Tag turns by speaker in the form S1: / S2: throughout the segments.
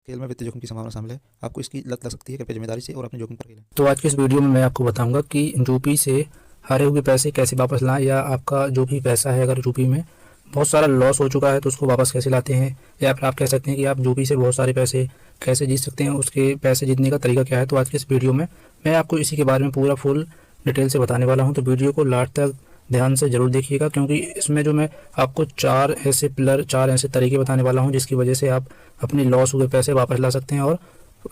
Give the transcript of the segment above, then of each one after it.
S1: खेल में वित्तीय जोखिम की संभावना शामिल है। आपको इसकी लत लग सकती है। कृपया जिम्मेदारी से और अपने जोखिम पर खेलें।
S2: तो आज के इस वीडियो में मैं आपको बताऊंगा कि यूपी से हारे हुए पैसे कैसे वापस लाएं, या आपका जो भी पैसा है अगर यूपी में बहुत सारा लॉस हो चुका है तो उसको वापस कैसे लाते हैं, या फिर आप कह सकते हैं कि आप यूपी से बहुत सारे पैसे कैसे जीत सकते हैं, उसके पैसे जीतने का तरीका क्या है। तो आज के इस वीडियो में मैं आपको इसी के बारे में पूरा फुल डिटेल से बताने वाला हूँ। तो वीडियो को लास्ट तक ध्यान से ज़रूर देखिएगा, क्योंकि इसमें जो मैं आपको चार ऐसे तरीके बताने वाला हूँ जिसकी वजह से आप अपने लॉस हुए पैसे वापस ला सकते हैं, और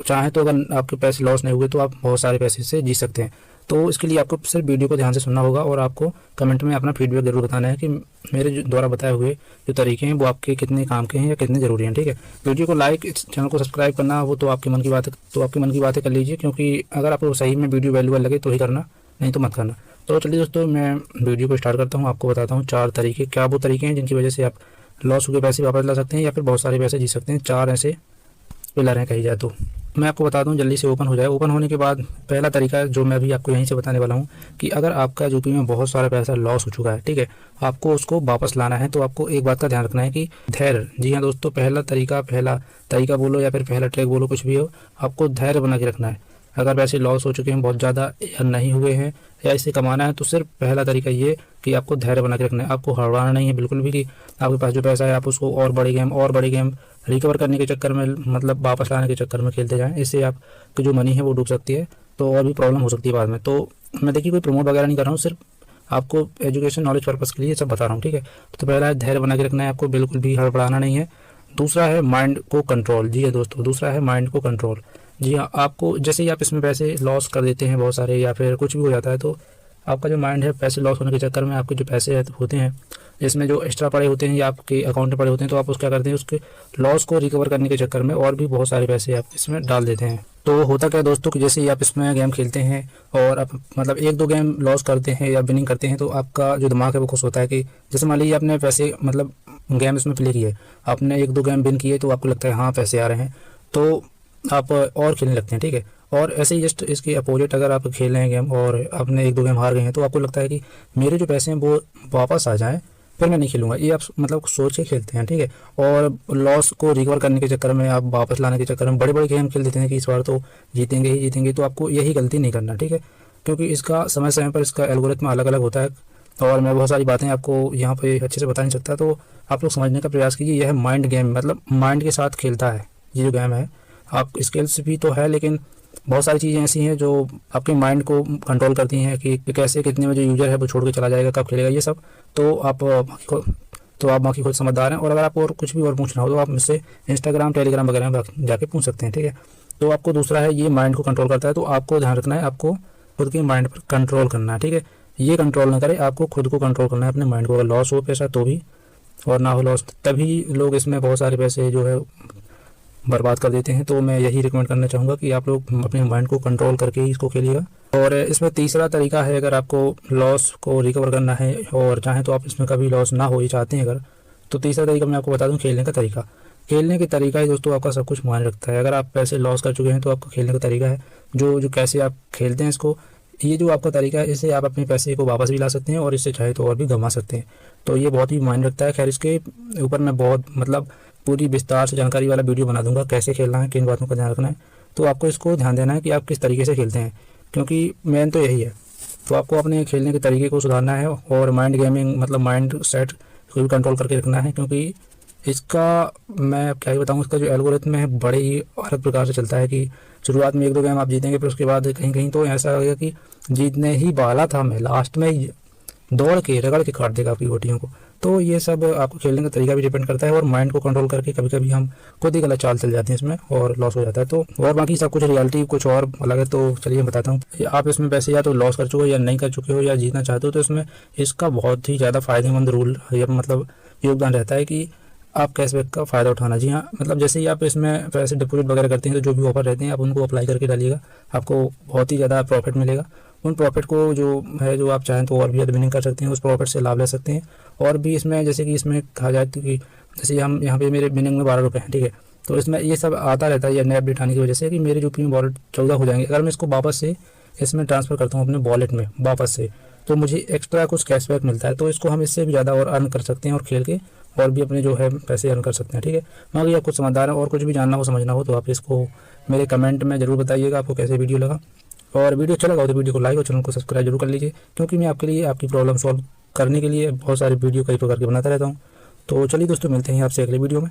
S2: चाहे तो अगर आपके पैसे लॉस नहीं हुए तो आप बहुत सारे पैसे से जीत सकते हैं। तो इसके लिए आपको सिर्फ वीडियो को ध्यान से सुनना होगा, और आपको कमेंट में अपना फीडबैक जरूर बताना है कि मेरे द्वारा बताए हुए जो तरीके हैं वो आपके कितने काम के हैं या कितने ज़रूरी हैं। ठीक है, वीडियो को लाइक, इस चैनल को सब्सक्राइब करना वो तो आपके मन की बात है, तो आपके मन की बातें कर लीजिए, क्योंकि अगर आपको सही में वीडियो वैल्यूबल लगे तो ही करना, नहीं तो मत करना। तो चलिए दोस्तों, मैं वीडियो को स्टार्ट करता हूँ। आपको बताता हूँ चार तरीके, क्या वो तरीके हैं जिनकी वजह से आप लॉस हुए पैसे वापस ला सकते हैं या फिर बहुत सारे पैसे जीत सकते हैं। चार ऐसे पिलर हैं कही जाए तो। मैं आपको बता दूं, जल्दी से ओपन हो जाए। ओपन होने के बाद पहला तरीका जो मैं अभी आपको यहीं से बताने वाला हूं कि अगर आपका यूपी में बहुत सारा पैसा लॉस हो चुका है, ठीक है, आपको उसको वापस लाना है, तो आपको एक बात का ध्यान रखना है कि धैर्य। जी हाँ दोस्तों, पहला तरीका बोलो या फिर पहला ट्रिक बोलो, कुछ भी हो, आपको धैर्य बना के रखना है। अगर पैसे लॉस हो चुके हैं बहुत ज़्यादा या नहीं हुए हैं या इसे कमाना है, तो सिर्फ पहला तरीका ये कि आपको धैर्य बना के रखना है। आपको हड़बड़ाना नहीं है बिल्कुल भी कि आपके पास जो पैसा है आप उसको और बड़ी गेम रिकवर करने के चक्कर में, मतलब वापस लाने के चक्कर में खेलते जाएं। इससे आपकी जो मनी है वो डूब सकती है, तो और भी प्रॉब्लम हो सकती है बाद में। तो मैं देखिए कोई प्रमोट वगैरह नहीं कर रहा हूँ, सिर्फ आपको एजुकेशन नॉलेज पर्पज़ के लिए सब बता रहा हूँ। ठीक है, तो पहला है धैर्य बना के रखना है, आपको बिल्कुल भी हड़बड़ाना नहीं है। दूसरा है माइंड को कंट्रोल। जी हाँ दोस्तों, दूसरा है माइंड को कंट्रोल। जी हाँ, आपको जैसे ही आप इसमें पैसे लॉस कर देते हैं बहुत सारे या फिर कुछ भी हो जाता है, तो आपका जो माइंड है पैसे लॉस होने के चक्कर में आपके जो पैसे होते हैं इसमें जो एक्स्ट्रा पड़े होते हैं या आपके अकाउंट में पड़े होते हैं, तो आप उसको क्या करते हैं, उसके लॉस को रिकवर करने के चक्कर में और भी बहुत सारे पैसे आप इसमें डाल देते हैं। तो होता क्या है दोस्तों कि जैसे ही आप इसमें गेम खेलते हैं और आप मतलब एक दो गेम लॉस करते हैं या विनिंग करते हैं, तो आपका जो दिमाग है वो खुश होता है कि जैसे मान लीजिए आपने पैसे मतलब गेम इसमें प्ले किए, आपने एक दो गेम विन किए, तो आपको लगता है हाँ पैसे आ रहे हैं, तो आप और खेलने लगते हैं। ठीक है, और ऐसे ही जस्ट इसके अपोजिट अगर आप खेल रहे हैं गेम और आपने एक दो गेम हार गए हैं, तो आपको लगता है कि मेरे जो पैसे हैं वो वापस आ जाएं, फिर मैं नहीं खेलूंगा। ये आप मतलब सोच के खेलते हैं। ठीक है, और लॉस को रिकवर करने के चक्कर में, आप वापस लाने के चक्कर में बड़े बड़े गेम खेल देते हैं कि इस बार तो जीतेंगे ही जीतेंगे। तो आपको यही गलती नहीं करना। ठीक है, क्योंकि इसका समय समय पर इसका एल्गोरिथम अलग अलग होता है, और मैं बहुत सारी बातें आपको यहाँ पे अच्छे से बता नहीं सकता, तो आप लोग समझने का प्रयास कीजिए। यह माइंड गेम, मतलब माइंड के साथ खेलता है ये जो गेम है। आप स्किल्स भी तो है, लेकिन बहुत सारी चीज़ें ऐसी हैं जो आपके माइंड को कंट्रोल करती हैं कि कैसे कितने में जो यूजर है वो छोड़ के चला जाएगा, कब खेलेगा, ये सब। तो आप बाकी खुद समझदार हैं। और अगर आपको और कुछ भी और पूछना हो तो आप मुझसे इंस्टाग्राम टेलीग्राम वगैरह में जाके पूछ सकते हैं। ठीक है, तो आपको दूसरा है ये माइंड को कंट्रोल करता है, तो आपको ध्यान रखना है, आपको खुद के माइंड पर कंट्रोल करना है। ठीक है, ये कंट्रोल ना करे, आपको खुद को कंट्रोल करना है अपने माइंड को। अगर लॉस हो पैसा तो भी, और ना हो लॉस तभी लोग इसमें बहुत सारे पैसे जो है बर्बाद कर देते हैं। तो मैं यही रिकमेंड करना चाहूँगा कि आप लोग अपने माइंड को कंट्रोल करके ही इसको खेलिएगा। और इसमें तीसरा तरीका है, अगर आपको लॉस को रिकवर करना है और चाहें तो आप इसमें कभी लॉस ना हो ही चाहते हैं अगर, तो तीसरा तरीका मैं आपको बता दूं, खेलने का तरीका। खेलने के तरीका ही दोस्तों आपका सब कुछ मायने रखता है। अगर आप पैसे लॉस कर चुके हैं तो आपका खेलने का तरीका है, जो कैसे आप खेलते हैं इसको, ये जो आपका तरीका है, इससे आप अपने पैसे को वापस भी ला सकते हैं और इससे चाहे तो और भी गंवा सकते हैं। तो ये बहुत ही मायने रखता है। खैर, इसके ऊपर मैं बहुत मतलब पूरी विस्तार से जानकारी वाला वीडियो बना दूंगा, कैसे खेलना है, किन बातों का ध्यान रखना है। तो आपको इसको ध्यान देना है कि आप किस तरीके से खेलते हैं, क्योंकि मेन तो यही है। तो आपको अपने खेलने के तरीके को सुधारना है और माइंड गेमिंग मतलब माइंड सेट को भी कंट्रोल करके रखना है, क्योंकि इसका मैं क्या ही बताऊँ, इसका जो एल्गोरिथम है बड़े ही अलग प्रकार से चलता है कि शुरुआत में एक दो गेम आप जीतेंगे, फिर उसके बाद कहीं कहीं तो ऐसा लगेगा कि जीतने ही वाला था मैं, लास्ट में ही दौड़ के रगड़ के काट देगा आपकी गोटियों को। तो ये सब आपको खेलने का तरीका भी डिपेंड करता है, और माइंड को कंट्रोल करके कभी कभी हम खुद ही गलत चाल चल जाते हैं इसमें और लॉस हो जाता है। तो और बाकी सब कुछ रियलिटी कुछ और अलग है। तो चलिए मैं बताता हूँ, आप इसमें पैसे या तो लॉस कर चुके हो या नहीं कर चुके हो या जीतना चाहते हो, तो इसमें इसका बहुत ही ज़्यादा फायदेमंद रूल या मतलब योगदान रहता है कि आप कैशबैक का फ़ायदा उठाना। जी हाँ, मतलब जैसे ही आप इसमें पैसे डिपॉजिट वगैरह करते हैं, तो जो भी ऑफर रहते हैं आप उनको अप्लाई करके डालिएगा, आपको बहुत ही ज़्यादा प्रॉफिट मिलेगा। उन प्रॉफिट को जो है, जो आप चाहें तो और भी ज़्यादा विनिंग कर सकते हैं, उस प्रॉफिट से लाभ ले सकते हैं। और भी इसमें जैसे कि इसमें कहा जाए तो कि जैसे हम यहाँ पे मेरे विनिंग में 12 रुपये हैं, ठीक है, तो इसमें ये सब आता रहता है, ये नए अपडेट आने की वजह से कि मेरे यूपी में वॉलेट 14 हो जाएंगे। अगर मैं इसको वापस से इसमें ट्रांसफ़र करता हूँ अपने वॉलेट में वापस से, तो मुझे एक्स्ट्रा कुछ कैशबैक मिलता है। तो इसको हम इससे भी ज़्यादा और अर्न कर सकते हैं और खेल के और भी अपने जो है पैसे अर्न कर सकते हैं। ठीक है, मैं अगर आपको समझदार है और कुछ भी जानना हो समझना हो तो आप इसको मेरे कमेंट में ज़रूर बताइएगा आपको कैसे वीडियो लगा। और वीडियो अच्छा लगा तो वीडियो को लाइक और चैनल को सब्सक्राइब जरूर कर लीजिए, क्योंकि मैं आपके लिए आपकी प्रॉब्लम सॉल्व करने के लिए बहुत सारे वीडियो कई प्रकार के बनाता रहता हूँ। तो चलिए दोस्तों, मिलते हैं आपसे अगले वीडियो में।